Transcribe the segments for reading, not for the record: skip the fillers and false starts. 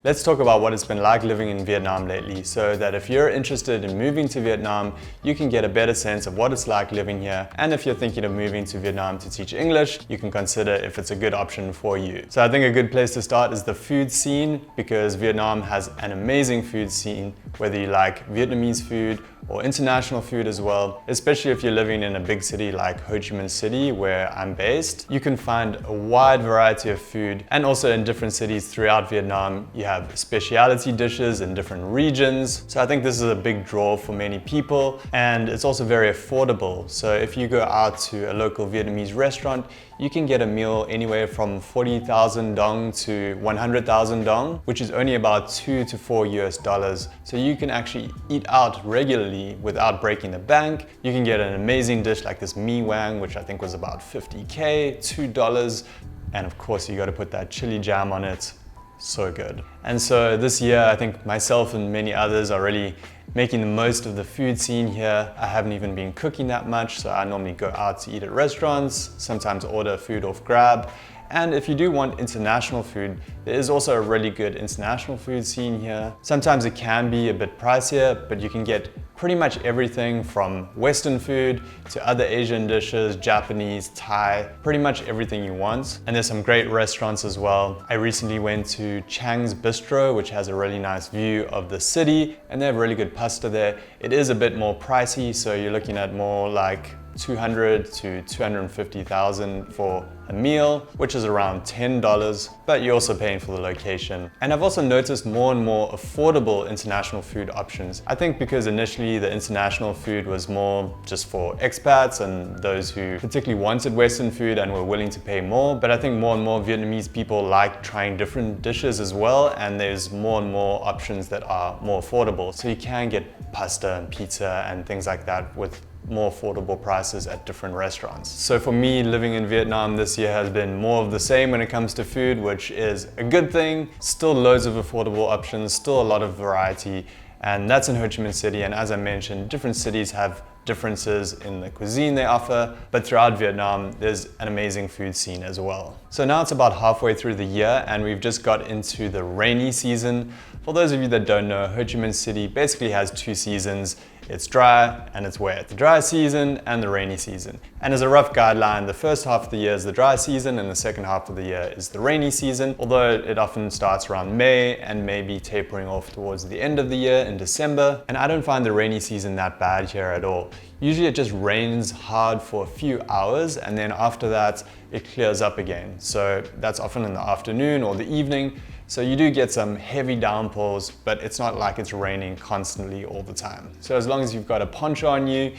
Let's talk about what it's been like living in Vietnam lately, so that if you're interested in moving to Vietnam, you can get a better sense of what it's like living here. And if you're thinking of moving to Vietnam to teach English, you can consider if it's a good option for you. So I think a good place to start is the food scene, because Vietnam has an amazing food scene, whether you like Vietnamese food or international food as well. Especially if you're living in a big city like Ho Chi Minh City, where I'm based, you can find a wide variety of food. And also in different cities throughout Vietnam, you have specialty dishes in different regions. So I think this is a big draw for many people, and it's also very affordable. So if you go out to a local Vietnamese restaurant, you can get a meal anywhere from 40,000 dong to 100,000 dong, which is only about $2 to $4 US. So you can actually eat out regularly without breaking the bank. You can get an amazing dish like this mee wang, which I think was about 50K, $2. And of course you got to put that chili jam on it. So good. And so this year, I think myself and many others are really making the most of the food scene here. I haven't even been cooking that much, so I normally go out to eat at restaurants, sometimes order food off Grab. And if you do want international food, there is also a really good international food scene here. Sometimes it can be a bit pricier, but you can get pretty much everything from Western food to other Asian dishes, Japanese, Thai, pretty much everything you want. And there's some great restaurants as well. I recently went to Chang's Bistro, which has a really nice view of the city, and they have really good pasta there. It is a bit more pricey, so you're looking at more like 200 to 250,000 for a meal, which is around $10, but you're also paying for the location. And I've also noticed more and more affordable international food options. I think because initially the international food was more just for expats and those who particularly wanted Western food and were willing to pay more, but I think more and more Vietnamese people like trying different dishes as well, and there's more and more options that are more affordable. So you can get pasta and pizza and things like that with more affordable prices at different restaurants. So for me, living in Vietnam this year has been more of the same when it comes to food, which is a good thing. Still loads of affordable options, still a lot of variety, and that's in Ho Chi Minh City. And as I mentioned, different cities have differences in the cuisine they offer, but throughout Vietnam, there's an amazing food scene as well. So now it's about halfway through the year and we've just got into the rainy season. For those of you that don't know, Ho Chi Minh City basically has two seasons. It's dry and it's wet. The dry season and the rainy season. And as a rough guideline, the first half of the year is the dry season and the second half of the year is the rainy season, although it often starts around May and maybe tapering off towards the end of the year in December. And I don't find the rainy season that bad here at all. Usually it just rains hard for a few hours and then after that it clears up again. So that's often in the afternoon or the evening. So you do get some heavy downpours, but it's not like it's raining constantly all the time. So as long as you've got a poncho on you,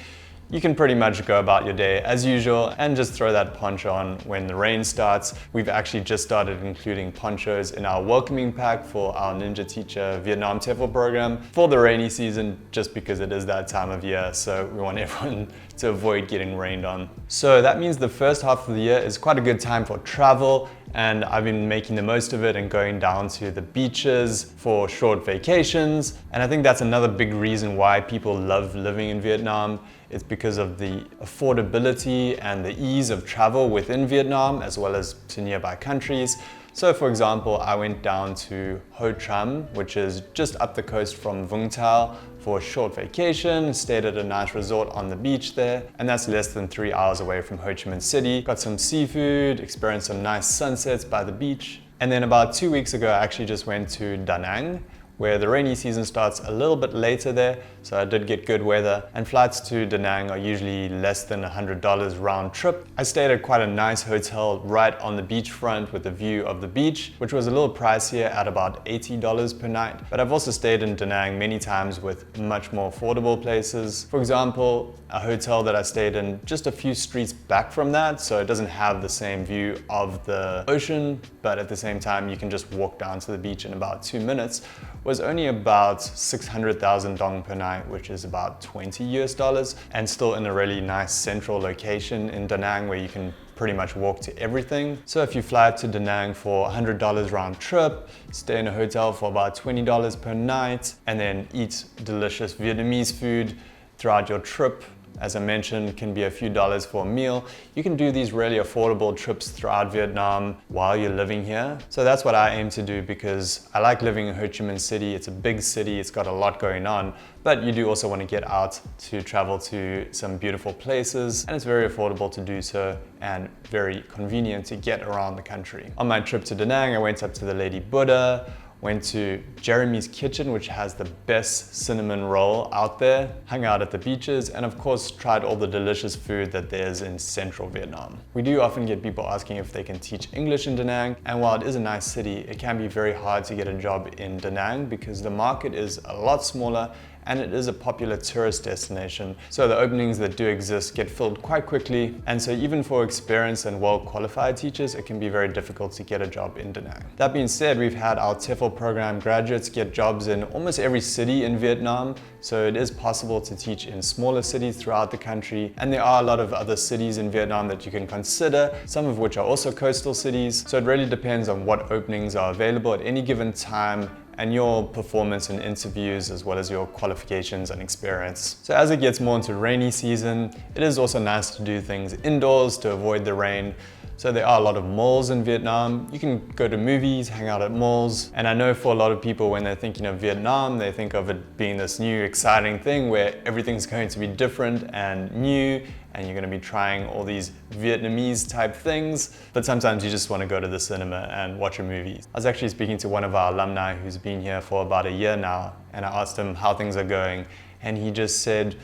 you can pretty much go about your day as usual and just throw that poncho on when the rain starts. We've actually just started including ponchos in our welcoming pack for our Ninja Teacher Vietnam TEFL program for the rainy season, just because it is that time of year. So we want everyone to avoid getting rained on. So that means the first half of the year is quite a good time for travel, and I've been making the most of it and going down to the beaches for short vacations. And I think that's another big reason why people love living in Vietnam. It's because of the affordability and the ease of travel within Vietnam as well as to nearby countries. So for example, I went down to Ho Tram, which is just up the coast from Vung Tau, for a short vacation, stayed at a nice resort on the beach there, and that's less than 3 hours away from Ho Chi Minh City. Got some seafood, experienced some nice sunsets by the beach. And then about 2 weeks ago, I actually just went to Da Nang, where the rainy season starts a little bit later there, so I did get good weather, and flights to Da Nang are usually less than $100 round trip. I stayed at quite a nice hotel right on the beachfront with a view of the beach, which was a little pricier at about $80 per night. But I've also stayed in Da Nang many times with much more affordable places. For example, a hotel that I stayed in just a few streets back from that, so it doesn't have the same view of the ocean, but at the same time you can just walk down to the beach in about 2 minutes, was only about 600,000 dong per night, which is about $20 US, and still in a really nice central location in Da Nang where you can pretty much walk to everything. So if you fly to Da Nang for $100 round trip, stay in a hotel for about $20 per night, and then eat delicious Vietnamese food throughout your trip, as I mentioned, can be a few dollars for a meal. You can do these really affordable trips throughout Vietnam while you're living here. So that's what I aim to do, because I like living in Ho Chi Minh City. It's a big city, it's got a lot going on, but you do also want to get out to travel to some beautiful places, and it's very affordable to do so and very convenient to get around the country. On my trip to Da Nang, I went up to the Lady Buddha, went to Jeremy's Kitchen, which has the best cinnamon roll out there, hung out at the beaches, and of course tried all the delicious food that there's in central Vietnam. We do often get people asking if they can teach English in Da Nang, and while it is a nice city, it can be very hard to get a job in Da Nang because the market is a lot smaller and it is a popular tourist destination. So the openings that do exist get filled quite quickly. And so even for experienced and well-qualified teachers, it can be very difficult to get a job in Da Nang. That being said, we've had our TEFL program graduates get jobs in almost every city in Vietnam. So it is possible to teach in smaller cities throughout the country. And there are a lot of other cities in Vietnam that you can consider, some of which are also coastal cities. So it really depends on what openings are available at any given time and your performance in interviews, as well as your qualifications and experience. So as it gets more into rainy season, it is also nice to do things indoors to avoid the rain. So there are a lot of malls in Vietnam. You can go to movies, hang out at malls. And I know for a lot of people, when they're thinking of Vietnam, they think of it being this new exciting thing where everything's going to be different and new, and you're going to be trying all these Vietnamese type things. But sometimes you just want to go to the cinema and watch a movie. I was actually speaking to one of our alumni who's been here for about a year now, and I asked him how things are going, and he just said,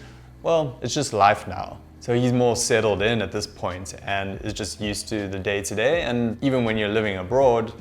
well, it's just life now. So he's more settled in at this point and is just used to the day-to-day. And even when you're living abroad,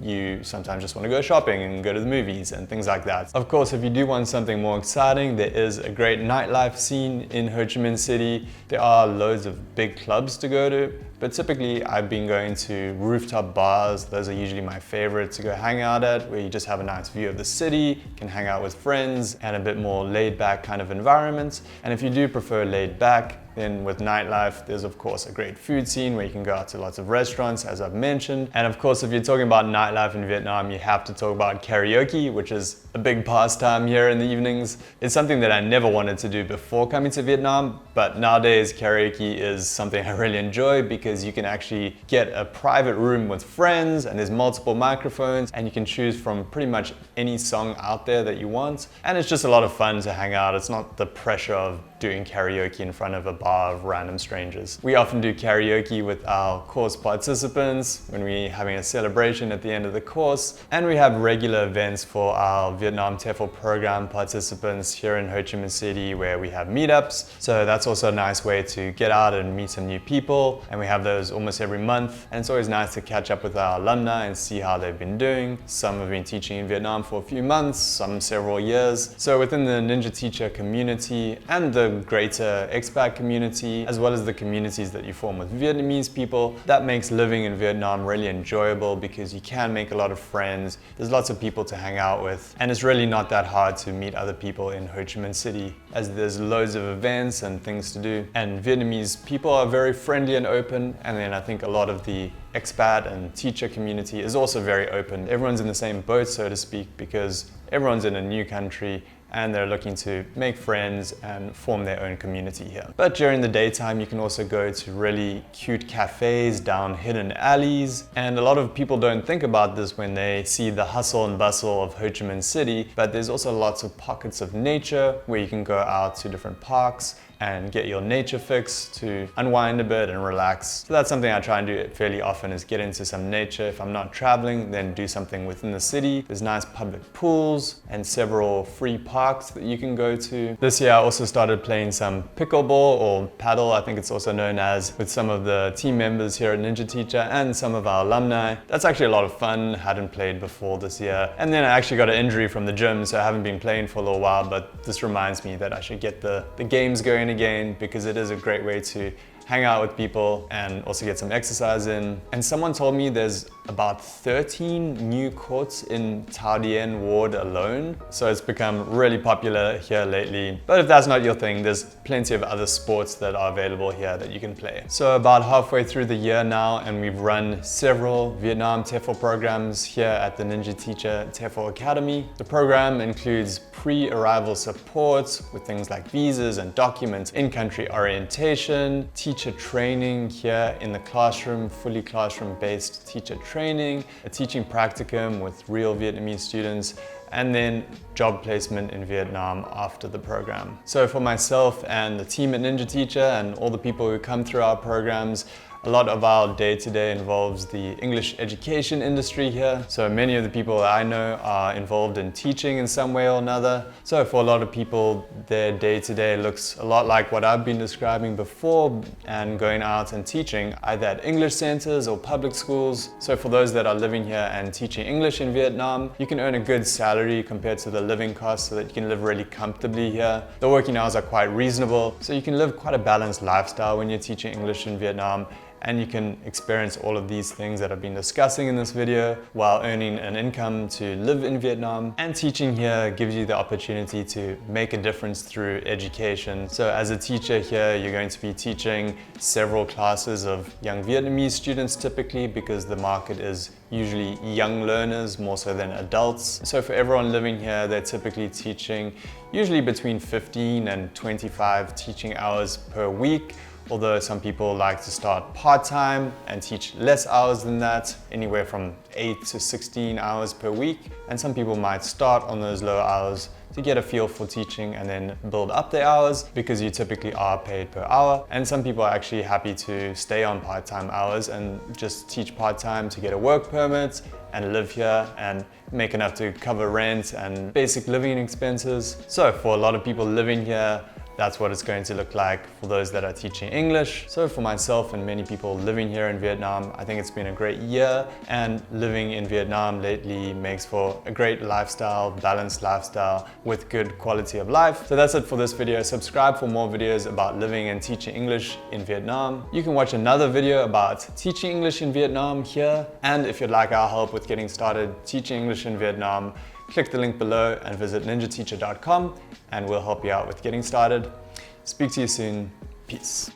you sometimes just want to go shopping and go to the movies and things like that. Of course, if you do want something more exciting, there is a great nightlife scene in Ho Chi Minh City. There are loads of big clubs to go to, but typically I've been going to rooftop bars. Those are usually my favorite to go hang out at, where you just have a nice view of the city, can hang out with friends, and a bit more laid back kind of environment. And if you do prefer laid back, then with nightlife, there's of course a great food scene where you can go out to lots of restaurants, as I've mentioned. And of course, if you're talking about nightlife in Vietnam, you have to talk about karaoke, which is a big pastime here in the evenings. It's something that I never wanted to do before coming to Vietnam, but nowadays karaoke is something I really enjoy because you can actually get a private room with friends and there's multiple microphones and you can choose from pretty much any song out there that you want. And it's just a lot of fun to hang out. It's not the pressure of doing karaoke in front of a bar of random strangers. We often do karaoke with our course participants when we're having a celebration at the end of the course. And we have regular events for our Vietnam TEFL program participants here in Ho Chi Minh City where we have meetups. So that's also a nice way to get out and meet some new people. And we have those almost every month. And it's always nice to catch up with our alumni and see how they've been doing. Some have been teaching in Vietnam for a few months, some several years. So within the Ninja Teacher community and the greater expat community, as well as the communities that you form with Vietnamese people, that makes living in Vietnam really enjoyable because you can make a lot of friends. There's lots of people to hang out with, and it's really not that hard to meet other people in Ho Chi Minh City, as there's loads of events and things to do. And Vietnamese people are very friendly and open, and then I think a lot of the expat and teacher community is also very open. Everyone's in the same boat, so to speak, because everyone's in a new country and they're looking to make friends and form their own community here. But during the daytime, you can also go to really cute cafes down hidden alleys. And a lot of people don't think about this when they see the hustle and bustle of Ho Chi Minh City, but there's also lots of pockets of nature where you can go out to different parks and get your nature fix to unwind a bit and relax. So that's something I try and do fairly often, is get into some nature. If I'm not traveling, then do something within the city. There's nice public pools and several free parks that you can go to. This year I also started playing some pickleball, or paddle I think it's also known as, with some of the team members here at Ninja Teacher and some of our alumni. That's actually a lot of fun. Hadn't played before this year. And then I actually got an injury from the gym, so I haven't been playing for a little while, but this reminds me that I should get the games going again, because it is a great way to hang out with people and also get some exercise in. And someone told me there's about 13 new courts in Thao Dien ward alone. So it's become really popular here lately. But if that's not your thing, there's plenty of other sports that are available here that you can play. So about halfway through the year now, and we've run several Vietnam TEFL programs here at the Ninja Teacher TEFL Academy. The program includes pre-arrival support with things like visas and documents, in-country orientation, teacher training here in the classroom, fully classroom-based teacher training, a teaching practicum with real Vietnamese students, and then job placement in Vietnam after the program. So for myself and the team at Ninja Teacher and all the people who come through our programs, a lot of our day-to-day involves the English education industry here. So many of the people that I know are involved in teaching in some way or another. So for a lot of people, their day-to-day looks a lot like what I've been describing before, and going out and teaching either at English centers or public schools. So for those that are living here and teaching English in Vietnam, you can earn a good salary compared to the living costs so that you can live really comfortably here. The working hours are quite reasonable, so you can live quite a balanced lifestyle when you're teaching English in Vietnam. And you can experience all of these things that I've been discussing in this video while earning an income to live in Vietnam. And teaching here gives you the opportunity to make a difference through education. So as a teacher here, you're going to be teaching several classes of young Vietnamese students typically, because the market is usually young learners more so than adults. So for everyone living here, they're typically teaching usually between 15 and 25 teaching hours per week. Although some people like to start part-time and teach less hours than that, anywhere from 8 to 16 hours per week. And some people might start on those lower hours to get a feel for teaching and then build up their hours, because you typically are paid per hour. And some people are actually happy to stay on part-time hours and just teach part-time to get a work permit and live here and make enough to cover rent and basic living expenses. So for a lot of people living here, that's what it's going to look like for those that are teaching English. So for myself and many people living here in Vietnam, I think it's been a great year, and living in Vietnam lately makes for a great lifestyle, balanced lifestyle with good quality of life. So that's it for this video. Subscribe for more videos about living and teaching English in Vietnam. You can watch another video about teaching English in Vietnam here. And if you'd like our help with getting started teaching English in Vietnam, click the link below and visit ninjateacher.com and we'll help you out with getting started. Speak to you soon. Peace.